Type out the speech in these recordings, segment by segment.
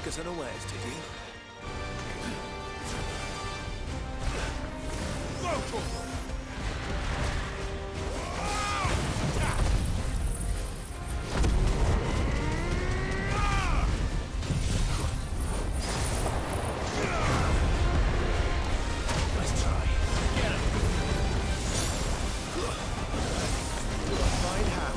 take us unawares, did he? Nice try. Get him. Fine how.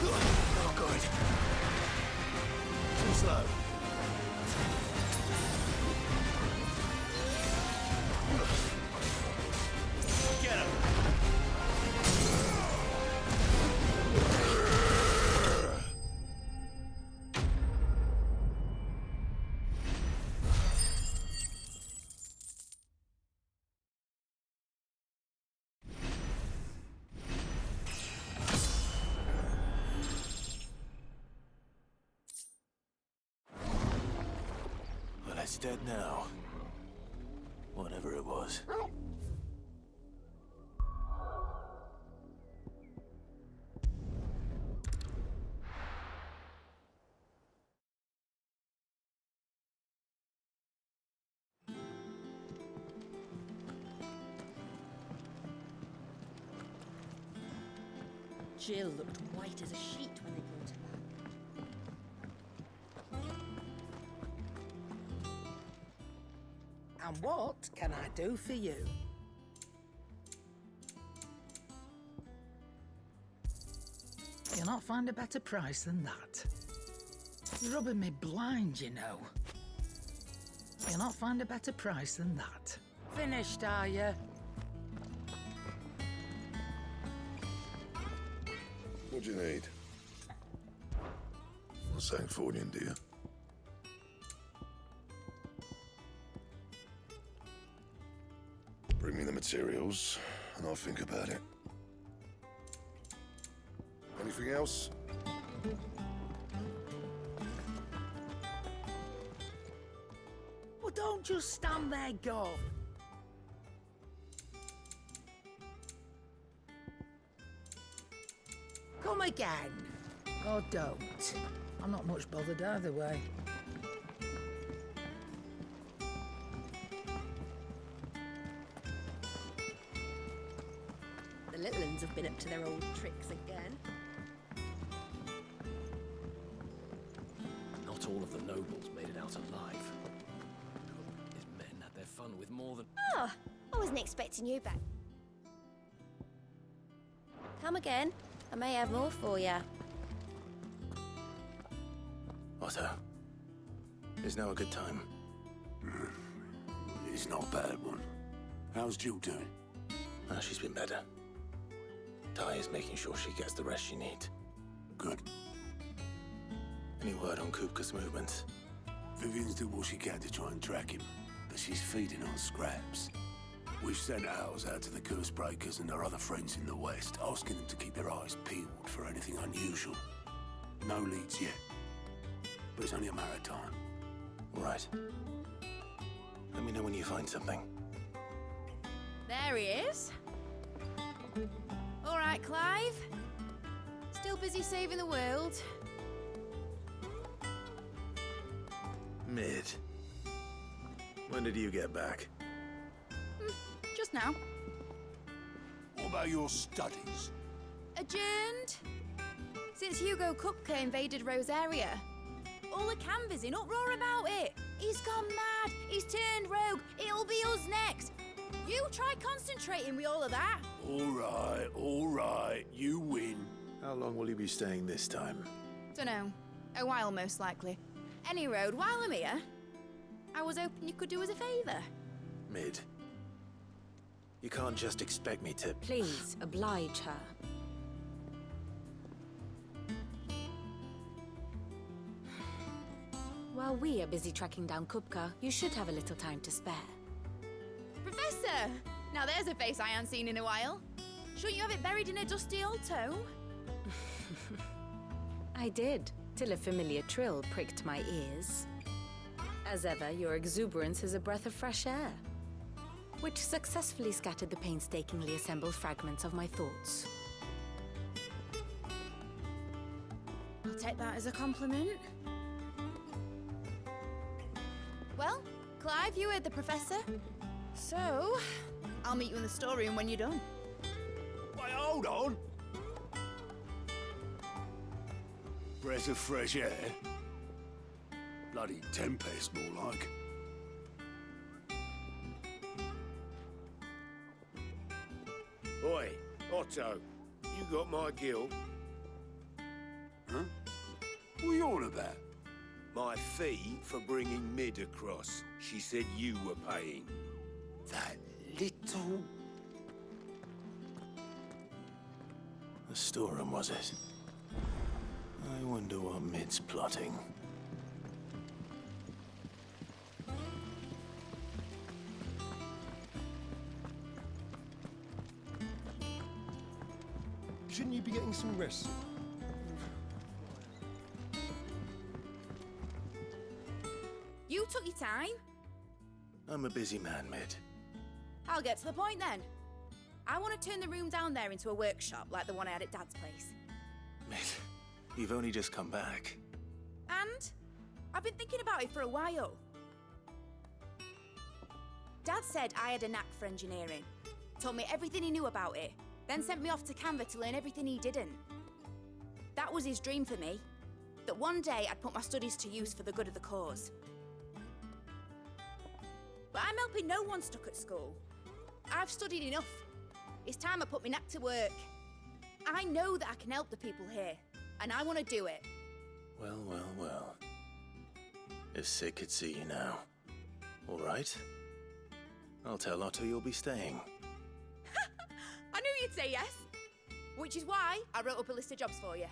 Not good. Too slow. Get him! Well, it's dead now. Whatever it was. Jill looked white as a sheet when they brought her back. And what can I do for you? You'll not find a better price than that. You're rubbing me blind, you know. You'll not find a better price than that. Finished, are you? What do you need? Not saying fortune, do you? Bring me the materials, and I'll think about it. Anything else? Well, don't just stand there, go. Come again. Or don't. I'm not much bothered either way. The little uns have been up to their old tricks again. Not all of the nobles made it out alive. His men had their fun with more than... Oh, I wasn't expecting you back. Come again. I may have more for you. Otto, is now a good time? It's not a bad one. How's Jill doing? She's been better. Ty is making sure she gets the rest she needs. Good. Any word on Kupka's movements? Vivian's did what she can to try and track him, but she's feeding on scraps. We've sent ours out to the curse breakers and their other friends in the west, asking them to keep their eyes peeled for anything unusual. No leads yet, but it's only a matter of time. All right. Let me know when you find something. There he is. All right, Clive. Still busy saving the world. Mid. When did you get back? Just now. What about your studies? Adjourned. Since Hugo Kupka invaded Rosaria. All the canvas in uproar about it. He's gone mad. He's turned rogue. It'll be us next. You try concentrating with all of that. All right, you win. How long will you be staying this time? Dunno. A while, most likely. Any road, while I'm here, I was hoping you could do us a favour. Mid. You can't just expect me to... Please, oblige her. While we are busy tracking down Kupka, you should have a little time to spare. Professor! Now there's a face I ain't seen in a while. Shouldn't you have it buried in a dusty old tome? I did, till a familiar trill pricked my ears. As ever, your exuberance is a breath of fresh air, which successfully scattered the painstakingly assembled fragments of my thoughts. I'll take that as a compliment. Well, Clive, you heard the professor. So, I'll meet you in the storeroom when you're done. Wait, hold on. Breath of fresh air? Bloody tempest, more like. Oi, Otto, you got my guilt? Huh? What are you on about? My fee for bringing Mid across. She said you were paying. That little... The storeroom, was it? I wonder what Mid's plotting. Shouldn't you be getting some rest? You took your time. I'm a busy man, Mid. I'll get to the point then. I want to turn the room down there into a workshop like the one I had at Dad's place. Mid, you've only just come back. And I've been thinking about it for a while. Dad said I had a knack for engineering. Told me everything he knew about it, then sent me off to Canva to learn everything he didn't. That was his dream for me. That one day I'd put my studies to use for the good of the cause. But I'm helping no one stuck at school. I've studied enough. It's time I put my knack to work. I know that I can help the people here, and I want to do it. Well, well, well. If Sid could see you now. All right. I'll tell Otto you'll be staying. I knew you'd say yes. Which is why I wrote up a list of jobs for you.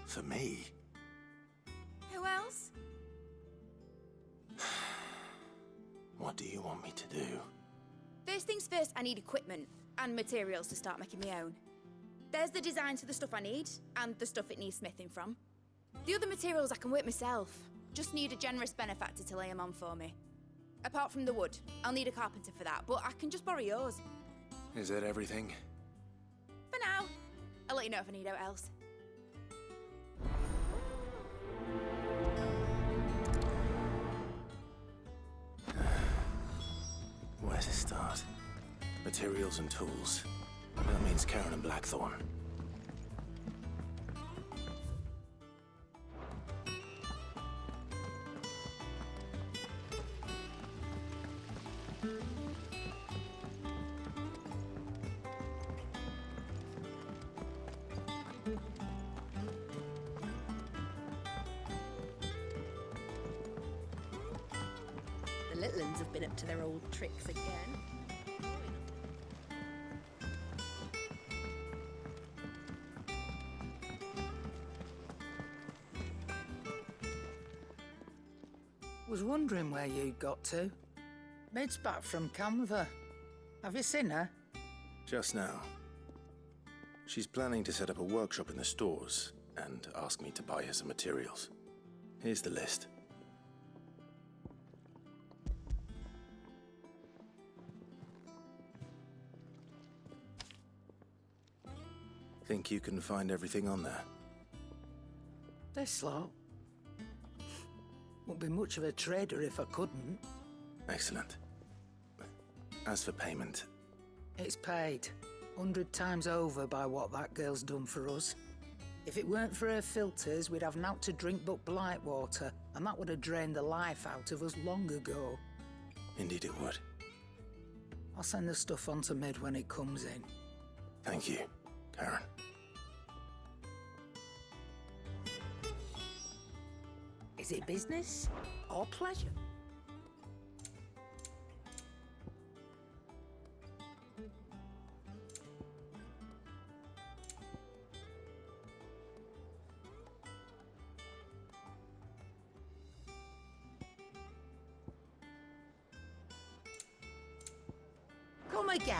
For me? Who else? What do you want me to do? First things first, I need equipment and materials to start making my own. There's the designs for the stuff I need and the stuff it needs smithing from. The other materials I can work myself. Just need a generous benefactor to lay them on for me. Apart from the wood, I'll need a carpenter for that, but I can just borrow yours. Is that everything? For now. I'll let you know if I need out else. Where to start? Materials and tools. That means Karen and Blackthorn. The little uns have been up to their old tricks again. Was wondering where you'd got to. Mid's back from Canva. Have you seen her? Just now. She's planning to set up a workshop in the stores and ask me to buy her some materials. Here's the list. Think you can find everything on there? This lot. Wouldn't be much of a trader if I couldn't. Excellent. As for payment... It's paid. 100 times over by what that girl's done for us. If it weren't for her filters, we'd have naught to drink but blight water, and that would have drained the life out of us long ago. Indeed it would. I'll send the stuff on to Mid when it comes in. Thank you, Karen. Is it business or pleasure? Come again.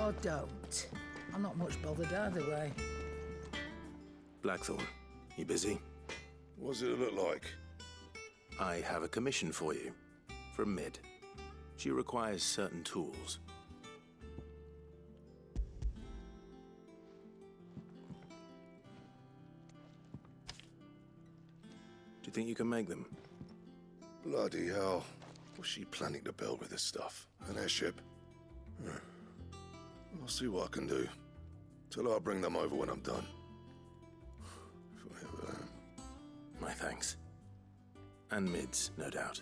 Or don't. I'm not much bothered either way. Blackthorn, you busy? What's it look like? I have a commission for you. From Mid. She requires certain tools. Do you think you can make them? Bloody hell. What's she planning to build with this stuff? An airship? I'll see what I can do. Tell her I'll bring them over when I'm done. If I ever am. My thanks. And Mid's, no doubt.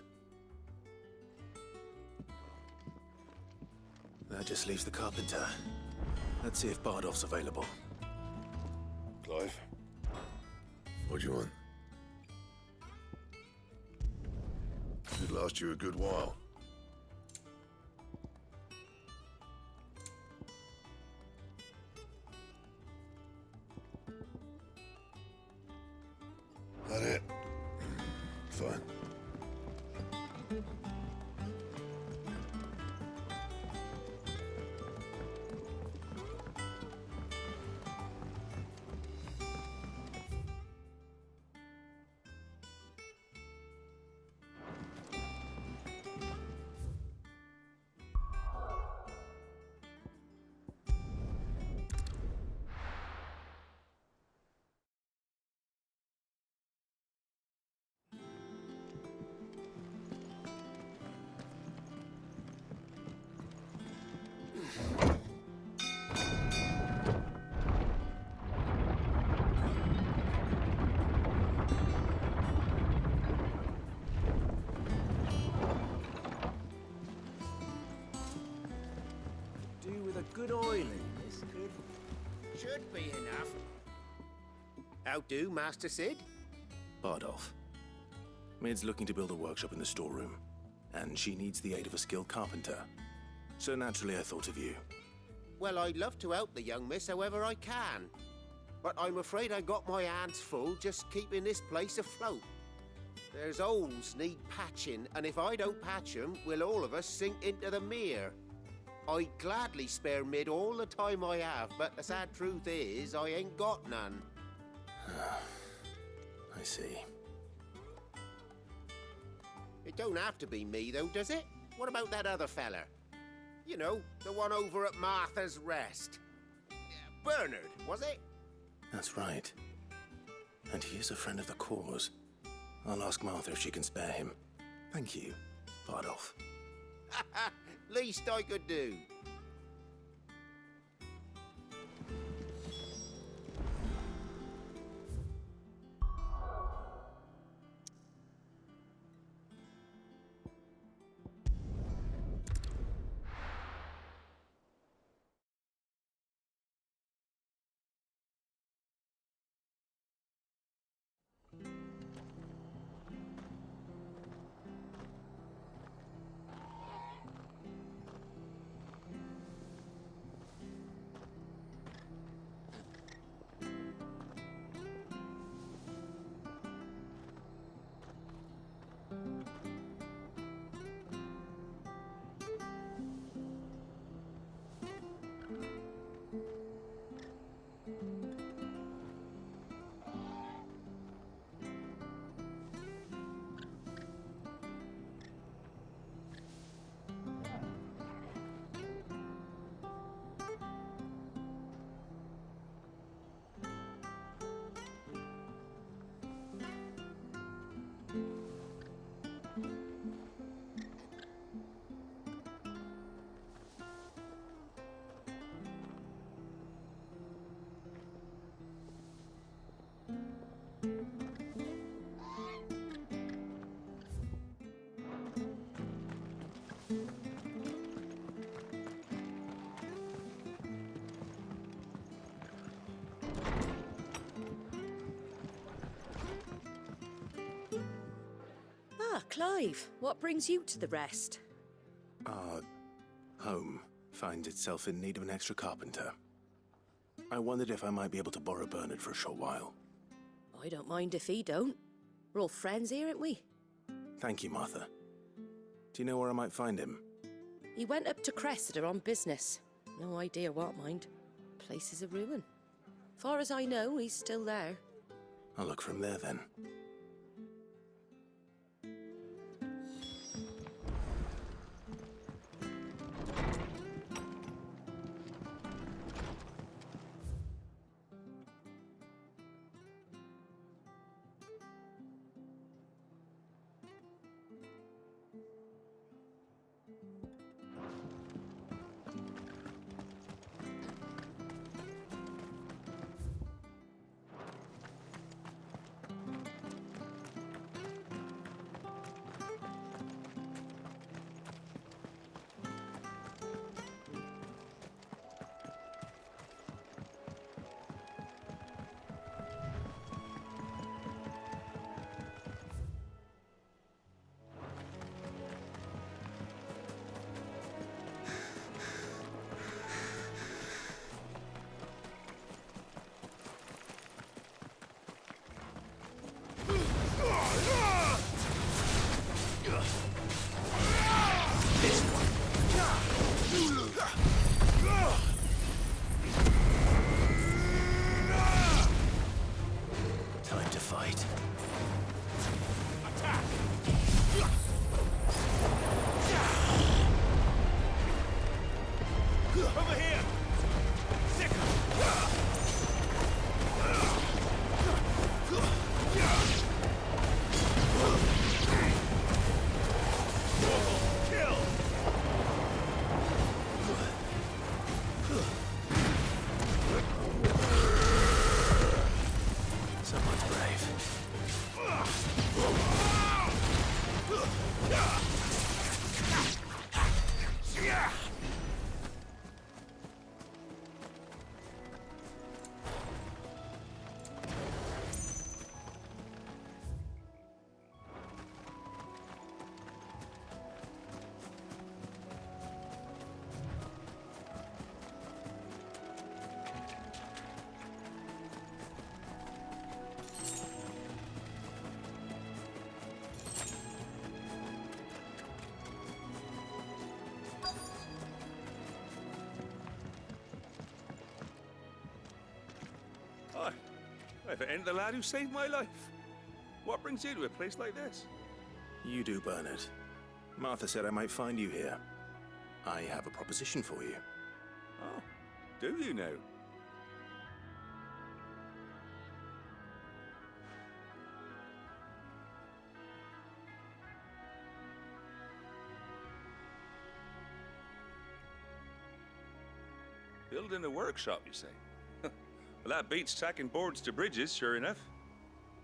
That just leaves the carpenter. Let's see if Bardolph's available. Clive? tools you want? Should last you a good while. That it? Fine. Good oiling, this could. Should be enough. How do, Master Sid? Bardolph. Mid's looking to build a workshop in the storeroom, and she needs the aid of a skilled carpenter. So naturally I thought of you. Well, I'd love to help the young miss however I can. But I'm afraid I got my hands full just keeping this place afloat. There's holes need patching, and if I don't patch them, will all of us sink into the mere. I'd gladly spare Mid all the time I have, but the sad truth is, I ain't got none. I see. It don't have to be me, though, does it? What about that other fella? You know, the one over at Martha's Rest. Bernard, was it? That's right. And he is a friend of the cause. I'll ask Martha if she can spare him. Thank you, Bardolph. Least I could do. Clive, what brings you to the Rest? Our home finds itself in need of an extra carpenter. I wondered if I might be able to borrow Bernard for a short while. I don't mind if he don't. We're all friends here, aren't we? Thank you, Martha. Do you know where I might find him? He went up to Cressida on business. No idea what, mind. Place is a ruin. Far as I know, he's still there. I'll look for him there, then. If it ain't the lad who saved my life. What brings you to a place like this? You do, Bernard. Martha said I might find you here. I have a proposition for you. Oh, do you now? Building a workshop, you say? Well, that beats tacking boards to bridges, sure enough.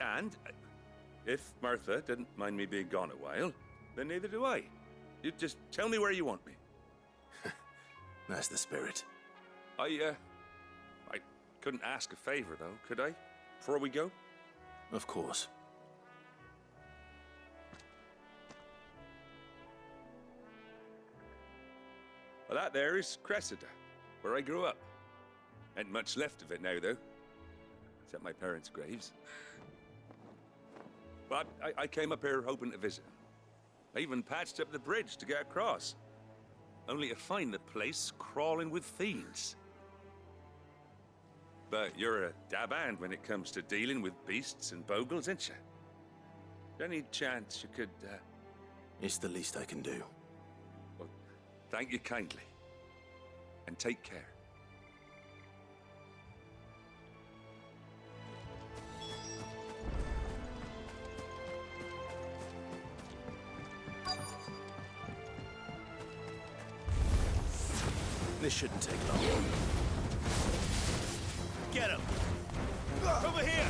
And if Martha didn't mind me being gone a while, then neither do I. You just tell me where you want me. That's the spirit. I couldn't ask a favor, though, could I? Before we go? Of course. Well, that there is Cressida, where I grew up. Ain't much left of it now, though. Except my parents' graves. But I came up here hoping to visit. I even patched up the bridge to get across. Only to find the place crawling with fiends. But you're a dab hand when it comes to dealing with beasts and bogles, ain't you? Any chance you could, It's the least I can do. Well, thank you kindly. And take care. This shouldn't take long. Get him! Over here!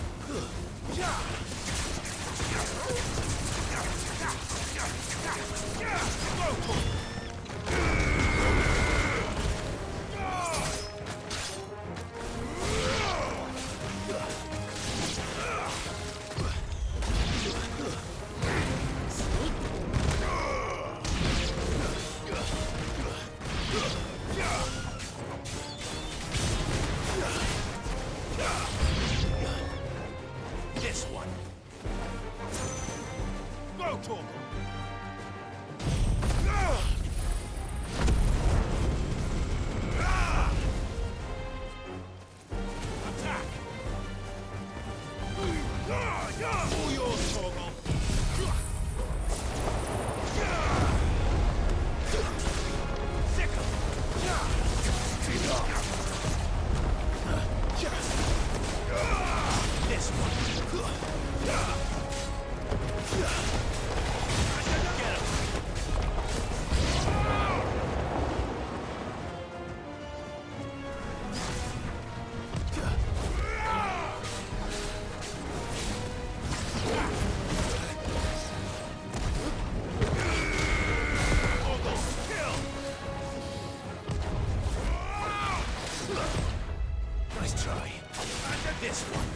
This one. Go, Torgal! Attack! All yours, Torgal! Sick 'em! This one. Get him. Nice try. This one.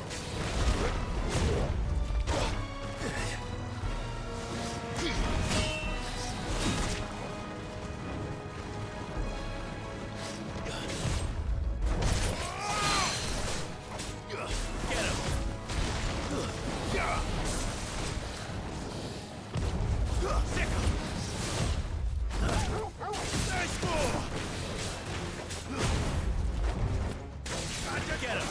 Get him. Sick him. Nice score. Get him.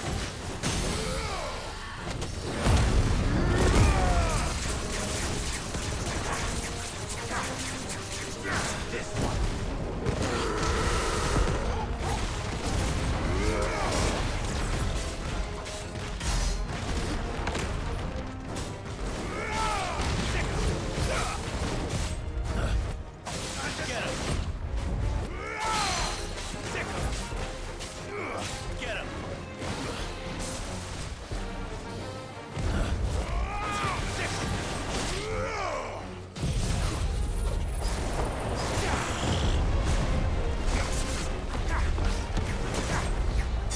This one. Get him. Sick him. Get him.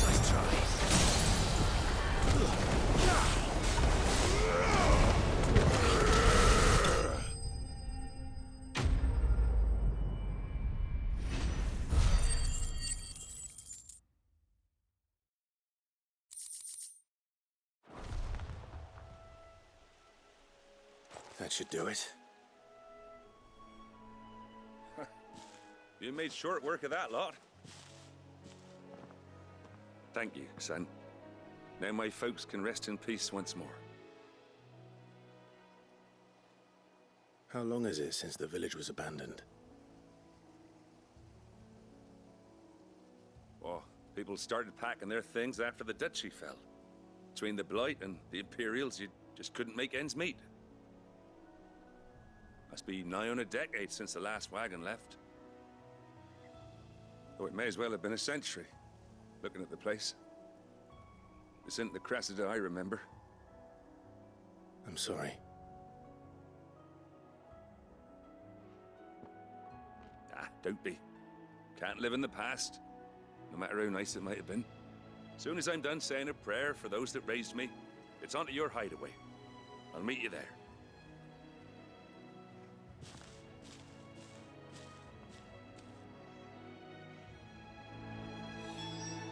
Nice try. That should do it. You made short work of that lot. Thank you, son. Now my folks can rest in peace once more. How long is it since the village was abandoned? Oh, people started packing their things after the duchy fell. Between the Blight and the Imperials, you just couldn't make ends meet. Must be nigh on a decade since the last wagon left. Though it may as well have been a century, looking at the place. This isn't the Cressida I remember. I'm sorry. Ah, don't be. Can't live in the past, no matter how nice it might have been. Soon as I'm done saying a prayer for those that raised me, it's on to your hideaway. I'll meet you there.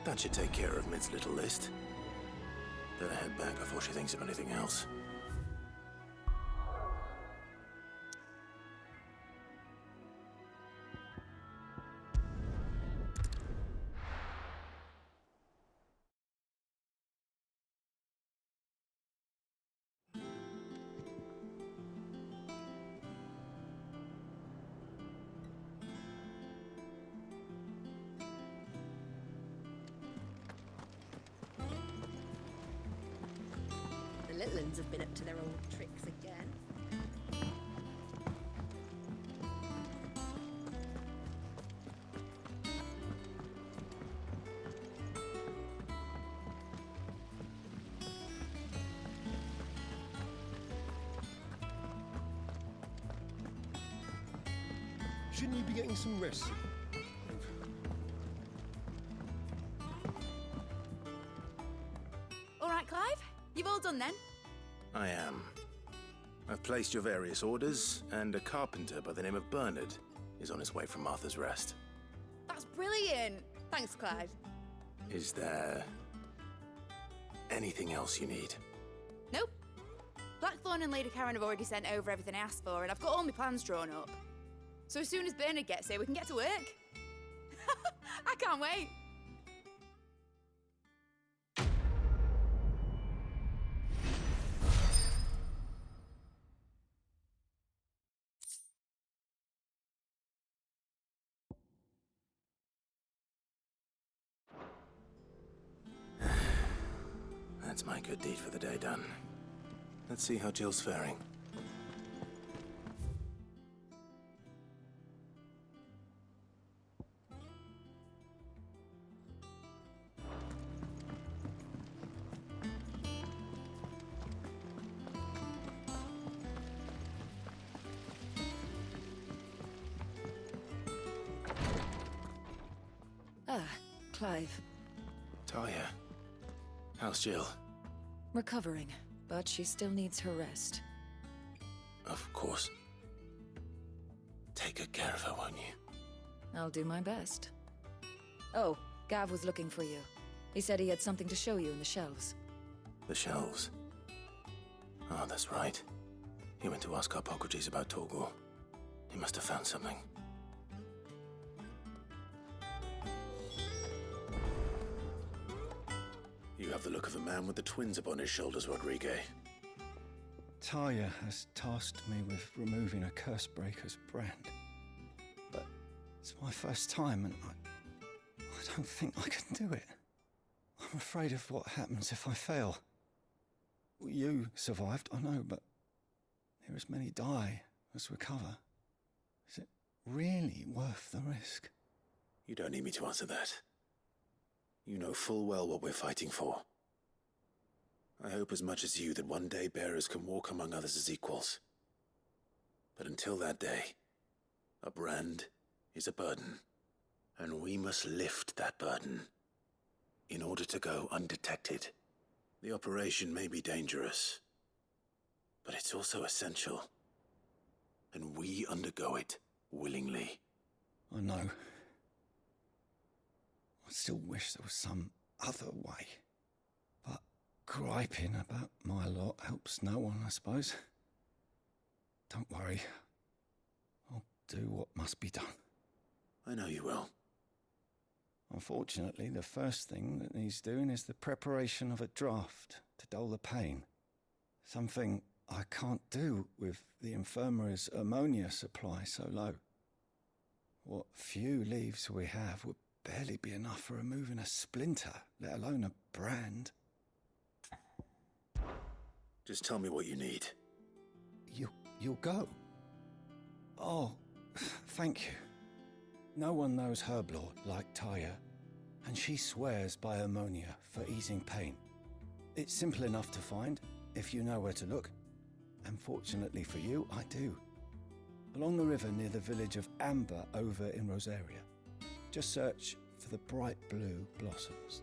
That should take care of Mid's little list. Better head back before she thinks of anything else. The little uns have been up to their old tricks again. Shouldn't you be getting some rest? All right, Clive? You've all done then? I am. I've placed your various orders, and a carpenter by the name of Bernard is on his way from Martha's Rest. That's brilliant. Thanks, Clive. Is there anything else you need? Nope. Blackthorn and Lady Karen have already sent over everything I asked for, and I've got all my plans drawn up. So as soon as Bernard gets here, we can get to work. I can't wait. That's my good deed for the day done. Let's see how Jill's faring. Ah, Clive. Talia, how's Jill? Recovering, but she still needs her rest. Of course. Take good care of her, won't you? I'll do my best. Oh, Gav was looking for you. He said he had something to show you in the shelves. The shelves. Oh, that's right. He went to ask Harpocrates about Torgor. He must have found something. You have the look of a man with the twins upon his shoulders, Rodrigue. Talia has tasked me with removing a Cursebreaker's brand. But it's my first time, and I don't think I can do it. I'm afraid of what happens if I fail. You survived, I know, but there as many die as recover. Is it really worth the risk? You don't need me to answer that. You know full well what we're fighting for. I hope as much as you that one day bearers can walk among others as equals. But until that day, a brand is a burden, and we must lift that burden in order to go undetected. The operation may be dangerous, but it's also essential, and we undergo it willingly. I know. I still wish there was some other way. But griping about my lot helps no one, I suppose. Don't worry. I'll do what must be done. I know you will. Unfortunately, the first thing that needs doing is the preparation of a draft to dull the pain. Something I can't do with the infirmary's ammonia supply so low. What few leaves we have would barely be enough for removing a splinter, let alone a brand. Just tell me what you need. You'll go? Oh, thank you. No one knows Herblord like Taya, and she swears by ammonia for easing pain. It's simple enough to find, if you know where to look. And fortunately for you, I do. Along the river near the village of Amber over in Rosaria. Just search for the bright blue blossoms.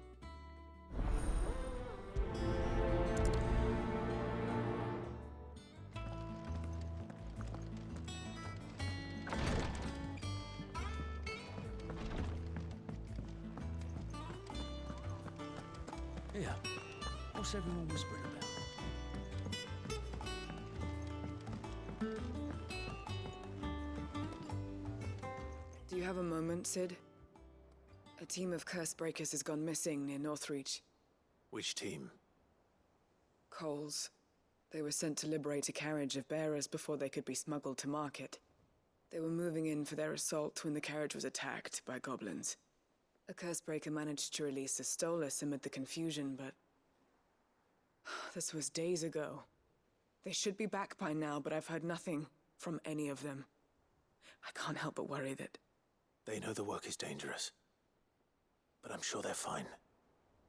Here, what's everyone whispering about? Do you have a moment, Sid? A team of curse breakers has gone missing near Northreach. Which team? Coles. They were sent to liberate a carriage of bearers before they could be smuggled to market. They were moving in for their assault when the carriage was attacked by goblins. A curse breaker managed to release a Stolas amid the confusion, but... this was days ago. They should be back by now, but I've heard nothing from any of them. I can't help but worry that... They know the work is dangerous. But I'm sure they're fine.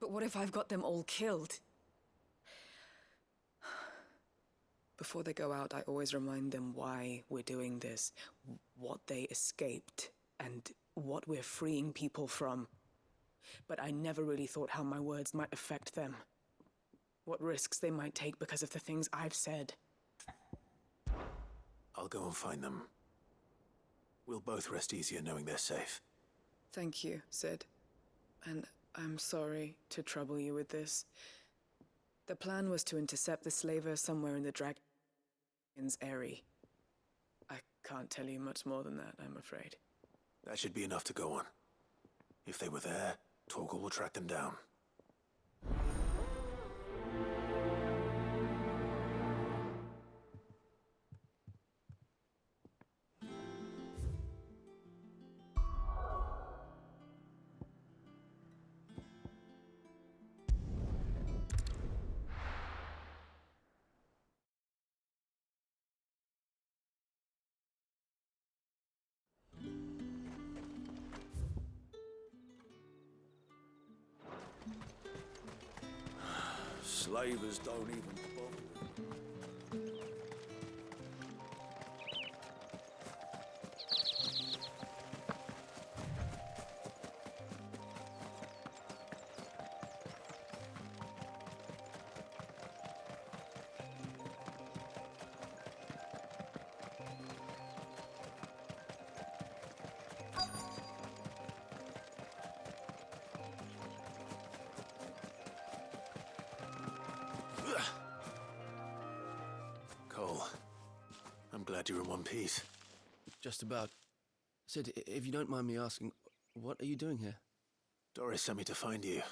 But what if I've got them all killed? Before they go out, I always remind them why we're doing this, what they escaped, and what we're freeing people from. But I never really thought how my words might affect them. What risks they might take because of the things I've said. I'll go and find them. We'll both rest easier knowing they're safe. Thank you, Sid. And I'm sorry to trouble you with this. The plan was to intercept the slaver somewhere in the Dragon's Eyrie. I can't tell you much more than that, I'm afraid. That should be enough to go on. If they were there, Torgal will track them down. Slavers don't even bother. Cole, I'm glad you're in one piece. Just about. Sid, if you don't mind me asking, what are you doing here? Doris sent me to find you.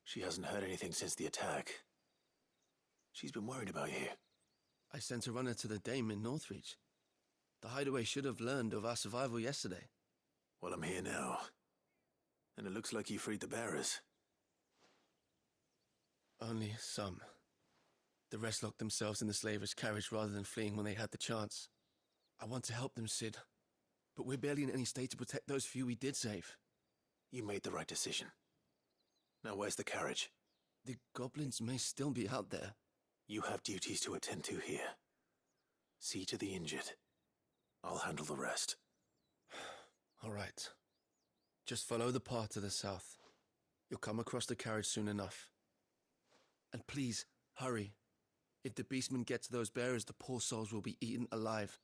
She hasn't heard anything since the attack. She's been worried about you. I sent a runner to the Dame in Northreach. The hideaway should have learned of our survival yesterday. Well, I'm here now. And it looks like you freed the bearers. Only some. The rest locked themselves in the slaver's carriage rather than fleeing when they had the chance. I want to help them, Sid. But we're barely in any state to protect those few we did save. You made the right decision. Now where's the carriage? The goblins may still be out there. You have duties to attend to here. See to the injured. I'll handle the rest. All right. Just follow the path to the south. You'll come across the carriage soon enough. And please, hurry. If the beastmen get to those bearers, the poor souls will be eaten alive.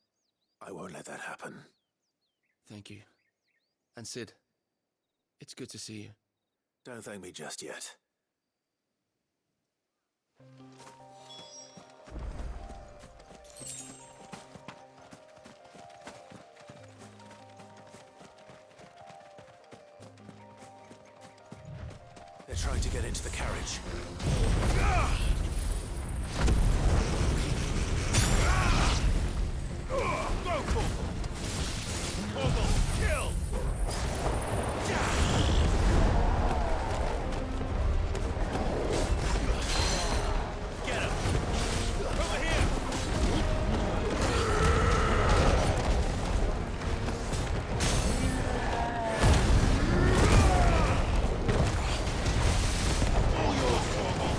I won't let that happen. Thank you. And Sid, it's good to see you. Don't thank me just yet. trying to get into the carriage. Go, Corporal! Corporal, kill! Get him! Over here! All yours, Corporal!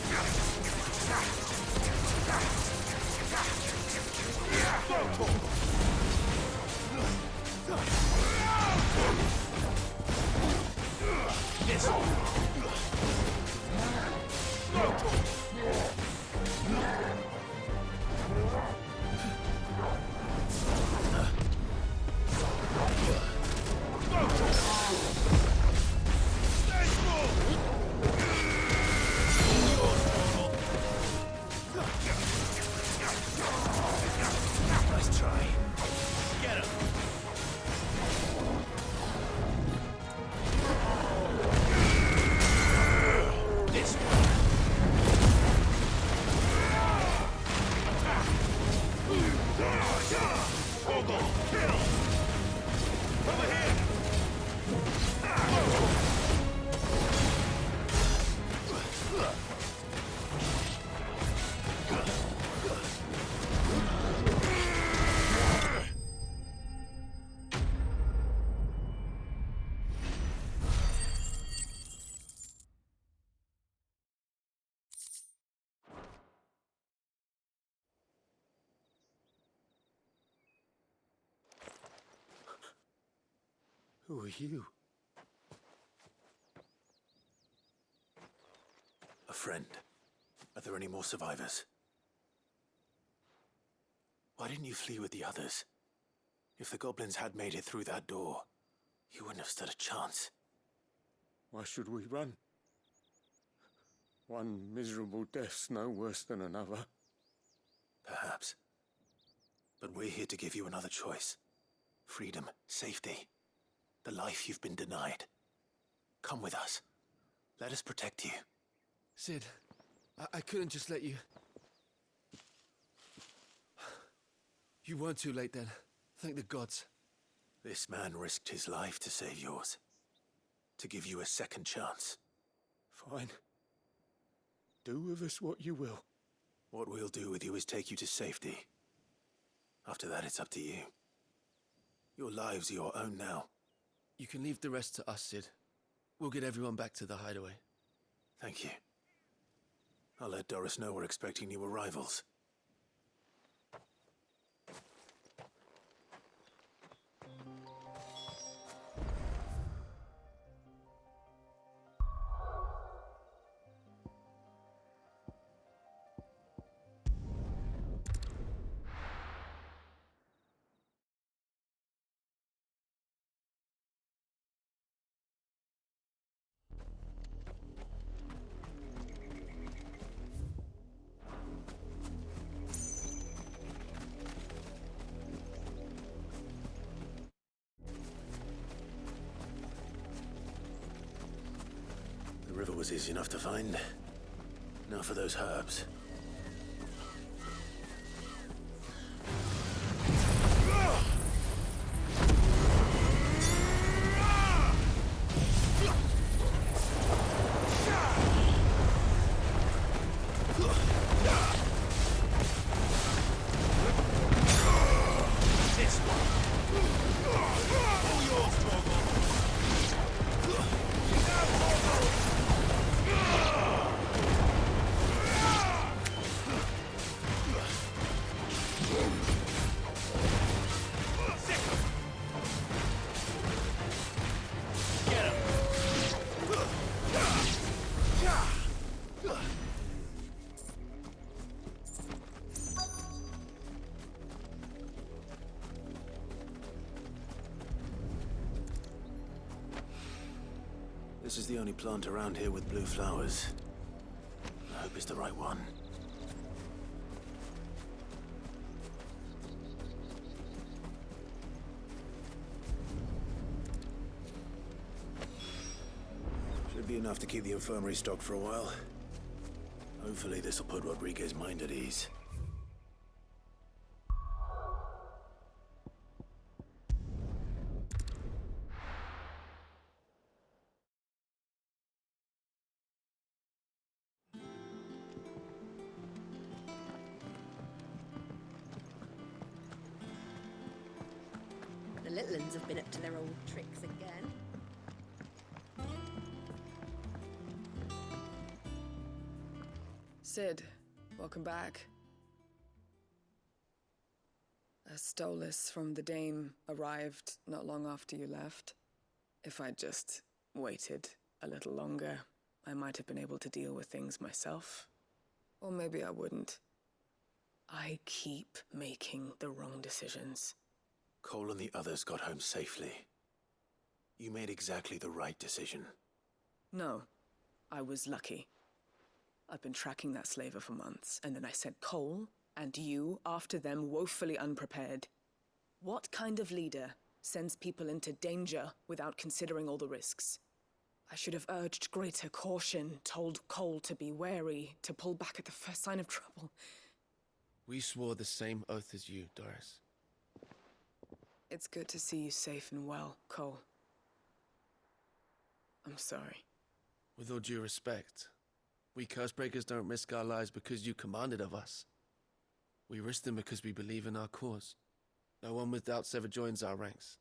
Go, Corporal! This one! Go, Corporal! Nice try. Get him! This one! Corporal, kill! Over here! Who are you? A friend. Are there any more survivors? Why didn't you flee with the others? If the goblins had made it through that door, you wouldn't have stood a chance. Why should we run? One miserable death's no worse than another. Perhaps. But we're here to give you another choice. Freedom, safety, the life you've been denied. Come with us. Let us protect you. Sid, I couldn't just let you... You weren't too late then. Thank the gods. This man risked his life to save yours. To give you a second chance. Fine. Do with us what you will. What we'll do with you is take you to safety. After that, it's up to you. Your lives are your own now. You can leave the rest to us, Sid. We'll get everyone back to the hideaway. Thank you. I'll let Doris know we're expecting new arrivals. The river was easy enough to find. Now for those herbs. This is the only plant around here with blue flowers. I hope it's the right one. Should be enough to keep the infirmary stocked for a while. Hopefully this'll put Rodriguez's mind at ease. The little uns have been up to their old tricks again. Sid, welcome back. A stolus from the Dame arrived not long after you left. If I'd just waited a little longer, I might have been able to deal with things myself. Or maybe I wouldn't. I keep making the wrong decisions. Cole and the others got home safely. You made exactly the right decision. No, I was lucky. I've been tracking that slaver for months, and then I sent Cole and you after them woefully unprepared. What kind of leader sends people into danger without considering all the risks? I should have urged greater caution, told Cole to be wary, to pull back at the first sign of trouble. We swore the same oath as you, Doris. It's good to see you safe and well, Cole. I'm sorry. With all due respect, we Cursebreakers don't risk our lives because you commanded of us. We risk them because we believe in our cause. No one with doubts ever joins our ranks.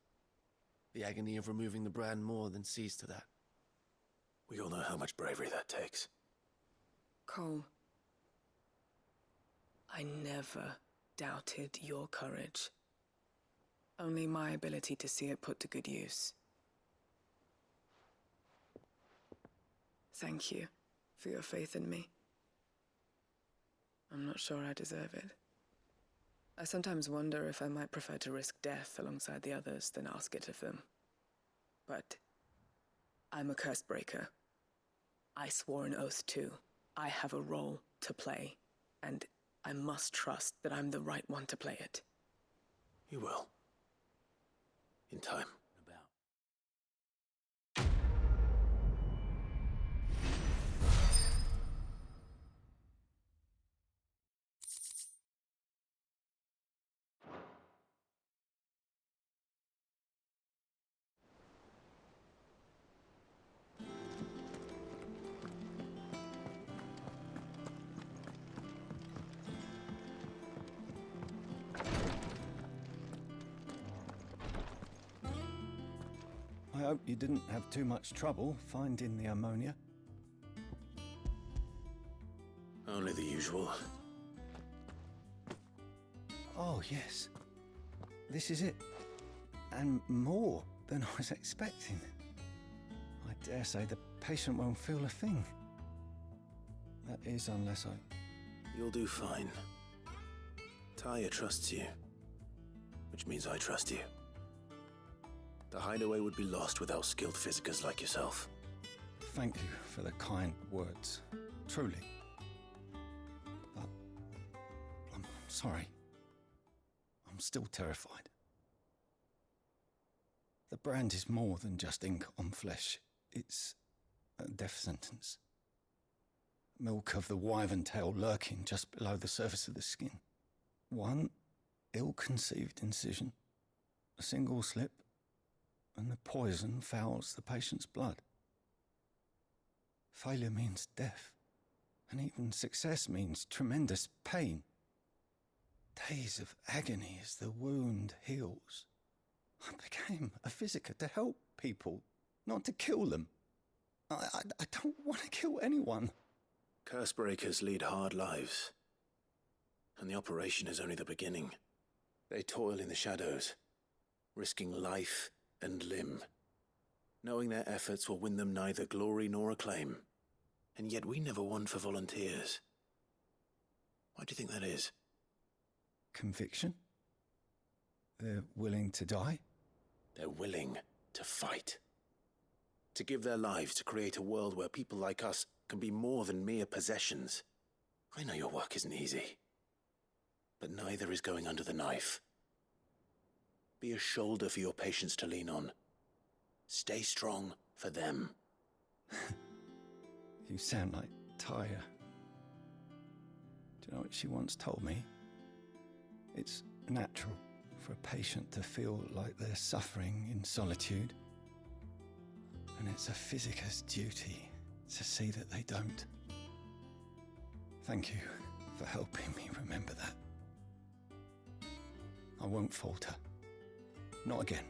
The agony of removing the brand more than sees to that. We all know how much bravery that takes. Cole, I never doubted your courage. Only my ability to see it put to good use. Thank you for your faith in me. I'm not sure I deserve it. I sometimes wonder if I might prefer to risk death alongside the others than ask it of them. But I'm a Cursebreaker. I swore an oath too. I have a role to play, and I must trust that I'm the right one to play it. You will. In time. I hope you didn't have too much trouble finding the ammonia. Only the usual. Oh, yes. This is it. And more than I was expecting. I dare say the patient won't feel a thing. That is, unless I... You'll do fine. Taya trusts you. Which means I trust you. The hideaway would be lost without skilled physicers like yourself. Thank you for the kind words. Truly. But I'm sorry. I'm still terrified. The brand is more than just ink on flesh. It's a death sentence. Milk of the wyvern tail lurking just below the surface of the skin. One ill-conceived incision, a single slip, and the poison fouls the patient's blood. Failure means death, and even success means tremendous pain. Days of agony as the wound heals. I became a physiker to help people, not to kill them. I don't want to kill anyone. Cursebreakers lead hard lives. And the operation is only the beginning. They toil in the shadows, risking life and limb, knowing their efforts will win them neither glory nor acclaim. And yet we never won for volunteers. Why do you think that is? Conviction? They're willing to die? They're willing to fight. To give their lives to create a world where people like us can be more than mere possessions. I know your work isn't easy. But neither is going under the knife. Be a shoulder for your patients to lean on. Stay strong for them. You sound like Tyre. Do you know what she once told me? It's natural for a patient to feel like they're suffering in solitude. And it's a physicist's duty to see that they don't. Thank you for helping me remember that. I won't falter. Not again.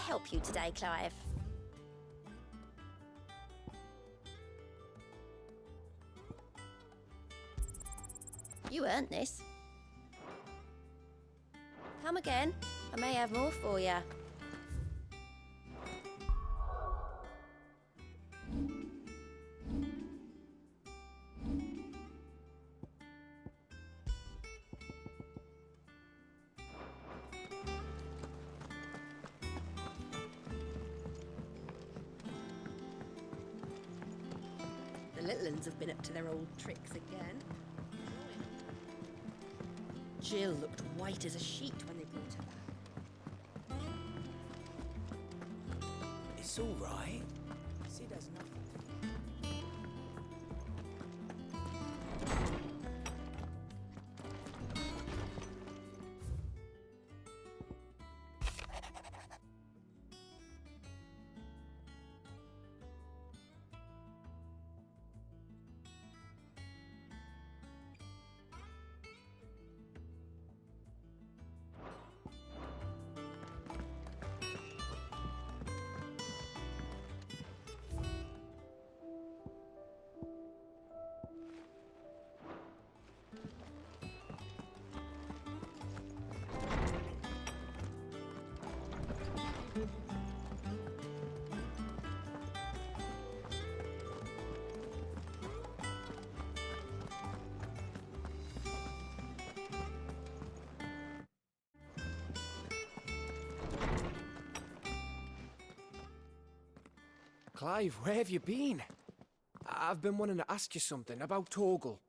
Help you today, Clive? You earned this. Come again. I may have more for you. The little uns have been up to their old tricks again. Jill looked white as a sheet when they brought her back. It's all right. Sid has nothing. Clive, where have you been? I've been wanting to ask you something about Torgal.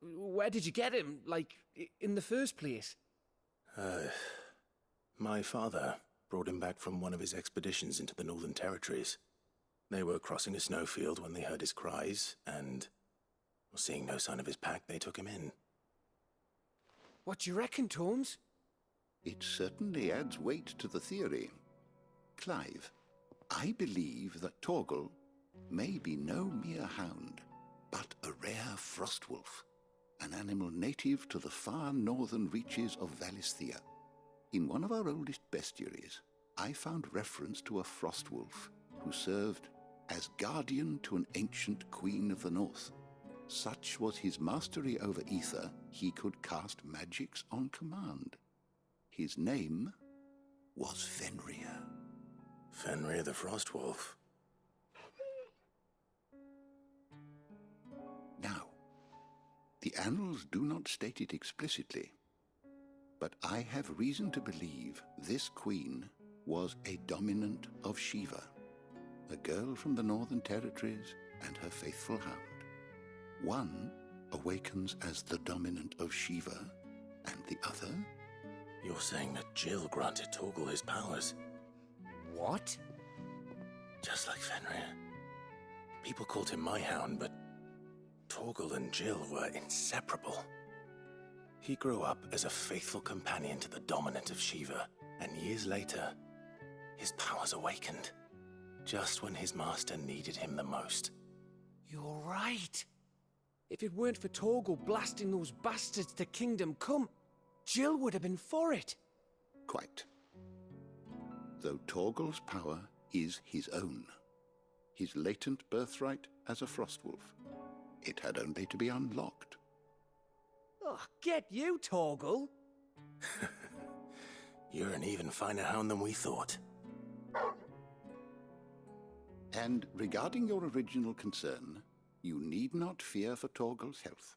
Where did you get him, like, in the first place? My father brought him back from one of his expeditions into the Northern Territories. They were crossing a snowfield when they heard his cries, and, seeing no sign of his pack, they took him in. What do you reckon, Tomes? It certainly adds weight to the theory. Clive, I believe that Torgal may be no mere hound, but a rare frostwolf, an animal native to the far northern reaches of Valisthea. In one of our oldest bestiaries, I found reference to a frostwolf who served as guardian to an ancient queen of the north. Such was his mastery over ether, he could cast magics on command. His name was Fenrir. Fenrir the Frostwolf. Now, the annals do not state it explicitly, but I have reason to believe this queen was a dominant of Shiva, a girl from the Northern Territories and her faithful hound. One awakens as the dominant of Shiva, and the other... You're saying that Jill granted Torgal his powers? What? Just like Fenrir. People called him my hound, but Torgal and Jill were inseparable. He grew up as a faithful companion to the dominant of Shiva, and years later, his powers awakened, just when his master needed him the most. You're right. If it weren't for Torgal blasting those bastards to Kingdom Come, Jill would have been for it. Quite. Though Torgal's power is his own, his latent birthright as a Frostwolf, it had only to be unlocked. Oh, get you, Torgal! You're an even finer hound than we thought. And regarding your original concern, You need not fear for Torgal's health.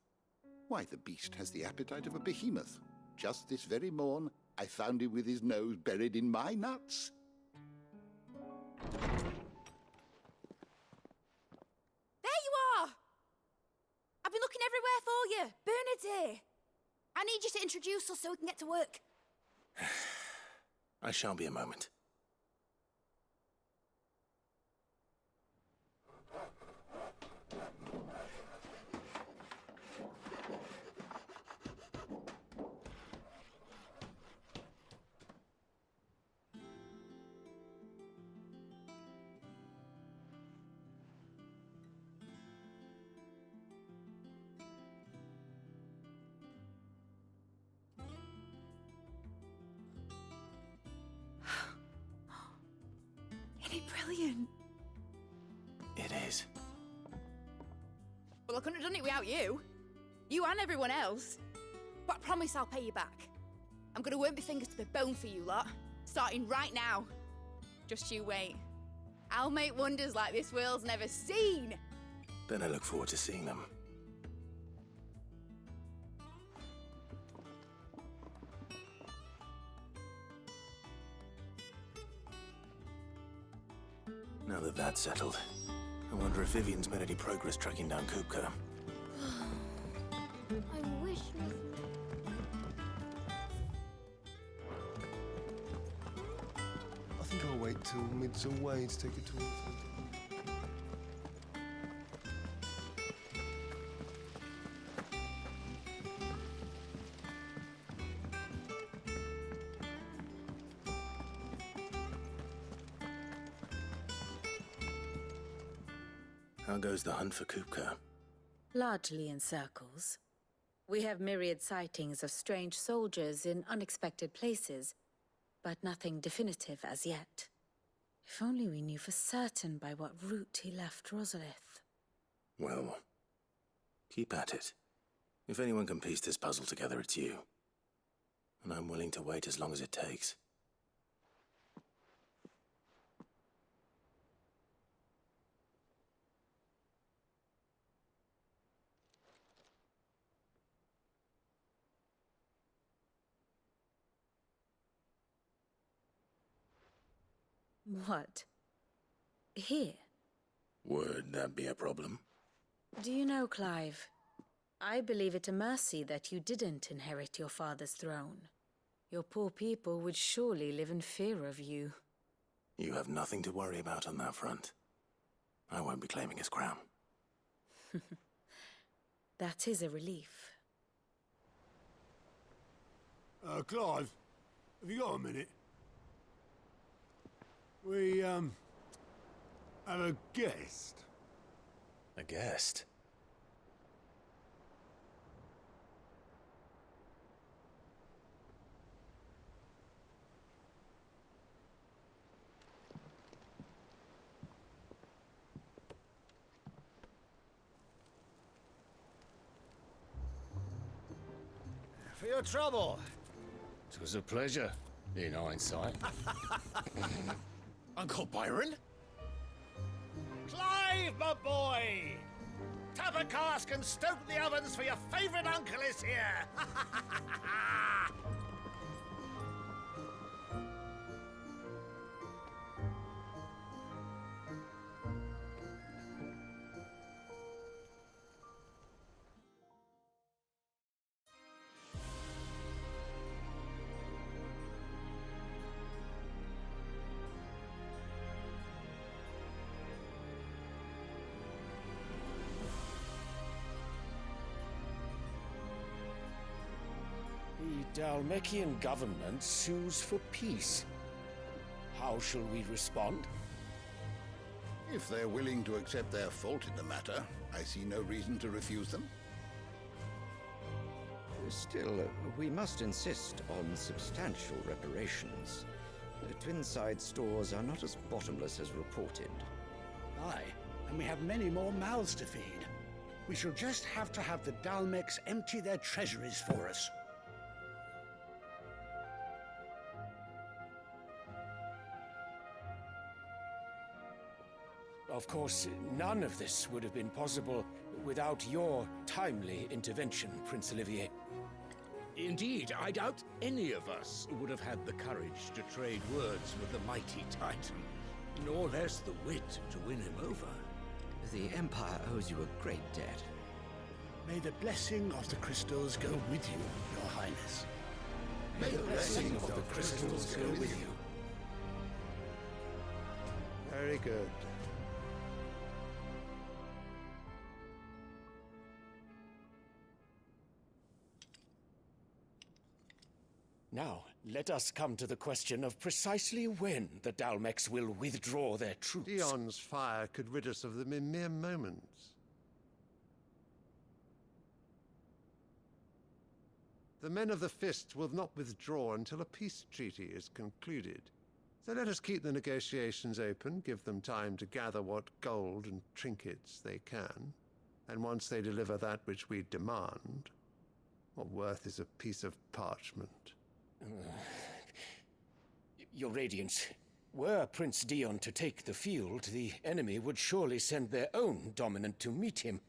Why, the beast has the appetite of a behemoth. Just this very morn, I found him with his nose buried in my nuts. There you are! I've been looking everywhere for you. Bernard's here. I need you to introduce us so we can get to work. I shan't be a moment. Isn't it brilliant? It is. Well, I couldn't have done it without you. You and everyone else. But I promise I'll pay you back. I'm gonna work my fingers to the bone for you lot. Starting right now. Just you wait. I'll make wonders like this world's never seen. Then I look forward to seeing them. Now that that's settled, I wonder if Vivian's made any progress tracking down Kupka. I wish I think I'll wait till mid's away to take a tour. How goes the hunt for Kupka? Largely in circles. We have myriad sightings of strange soldiers in unexpected places, but nothing definitive as yet. If only we knew for certain by what route he left Rosalith. Well, keep at it. If anyone can piece this puzzle together, it's you. And I'm willing to wait as long as it takes. What? Here? Would that be a problem? Do you know, Clive, I believe it a mercy that you didn't inherit your father's throne. Your poor people would surely live in fear of you. You have nothing to worry about on that front. I won't be claiming his crown. That is a relief. Clive, have you got a minute? We, have a guest. A guest? For your trouble. It was a pleasure, in hindsight. Uncle Byron? Clive, my boy! Tap a cask and stoke the ovens for your favourite uncle is here! The Dalmekian government sues for peace. How shall we respond? If they're willing to accept their fault in the matter, I see no reason to refuse them. Still, we must insist on substantial reparations. The Twinside stores are not as bottomless as reported. Aye, and we have many more mouths to feed. We shall just have to have the Dalmecs empty their treasuries for us. Of course, none of this would have been possible without your timely intervention, Prince Olivier. Indeed, I doubt any of us would have had the courage to trade words with the mighty Titan, nor less the wit to win him over. The Empire owes you a great debt. May the blessing of the crystals go with you, Your Highness. May the blessing of the crystals go with you. Very good. Now, let us come to the question of precisely when the Dalmex will withdraw their troops. Dion's fire could rid us of them in mere moments. The men of the Fist will not withdraw until a peace treaty is concluded. So let us keep the negotiations open, give them time to gather what gold and trinkets they can, and once they deliver that which we demand, what worth is a piece of parchment? Your Radiance, were Prince Dion to take the field, the enemy would surely send their own dominant to meet him.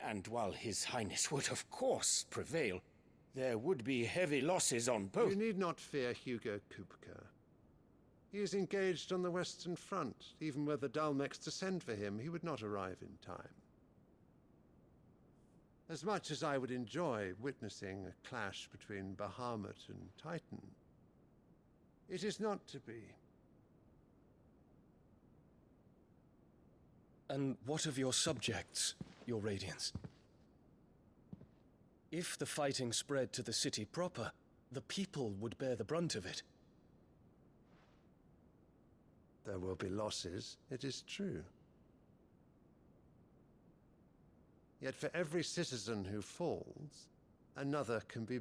And while His Highness would of course prevail, there would be heavy losses on both. You need not fear Hugo Kupka. He is engaged on the Western Front. Even were the Dalmex to send for him, he would not arrive in time. As much as I would enjoy witnessing a clash between Bahamut and Titan, it is not to be. And what of your subjects, Your Radiance? If the fighting spread to the city proper, the people would bear the brunt of it. There will be losses, it is true. Yet for every citizen who falls, another can be